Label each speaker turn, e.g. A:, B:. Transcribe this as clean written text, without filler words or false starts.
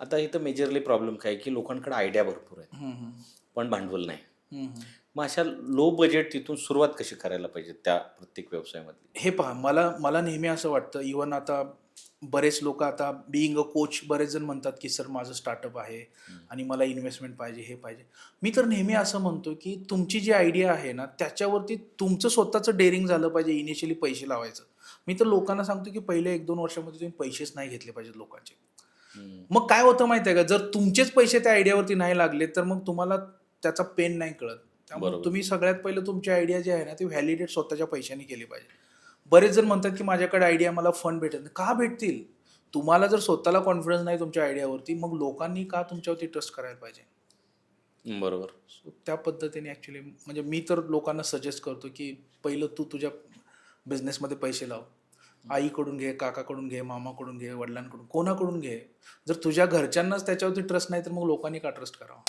A: आता इथं majorly problem काय आहे, की लोकांकडे आयडिया भरपूर आहे,
B: हं, हं.
A: पण भांडवल नाही.
B: हं, हं.
A: मग अशा लो बजेट तिथून सुरुवात कशी करायला पाहिजे त्या प्रत्येक व्यवसायामधली?
B: हे पहा, मला मला नेहमी असं वाटतं, इव्हन आता बरेच लोकं आता बीइंग अ कोच बरेच जण म्हणतात, की सर माझं स्टार्टअप आहे
A: हं.
B: आणि मला इन्व्हेस्टमेंट पाहिजे, हे पाहिजे. मी तर नेहमी असं म्हणतो, की तुमची जी आयडिया आहे ना, त्याच्यावरती तुमचं स्वतःचं डेअरिंग झालं पाहिजे इनिशियली पैसे लावायचं. मी तर लोकांना सांगतो, की पहिले 1-2 वर्षामध्ये तुम्ही पैसेच नाही घेतले पाहिजेत लोकांचे.
A: हं.
B: मग काय होतं माहिती आहे का, जर तुमचेच पैसे त्या आयडियावरती नाही लागले, तर मग तुम्हाला त्याचा पेन नाही कळत. त्यामुळे
A: बरोबर.
B: तुम्ही सगळ्यात पहिलं तुमची आयडिया जी आहे ना, ती व्हॅलिडेट स्वतःच्या पैशाने केली पाहिजे. बरेच जण म्हणतात, की माझ्याकडे आयडिया मला फंड भेटत नाही. का भेटतील? तुम्हाला जर स्वतःला कॉन्फिडन्स नाही तुमच्या आयडियावरती, मग लोकांनी का तुमच्यावरती ट्रस्ट करायला पाहिजे?
A: बरोबर.
B: सो त्या पद्धतीने ॲक्चुअली म्हणजे मी तर लोकांना सजेस्ट करतो, की पहिलं तू तुझ्या बिझनेसमध्ये पैसे लाव. आईकडून घे, काकाकडून घे, मामाकडून घे, वडिलांकडून, कोणाकडून घे. जर तुझ्या घरच्यांनाच त्याच्यावरती ट्रस्ट नाही, तर मग लोकांनी का ट्रस्ट करावा?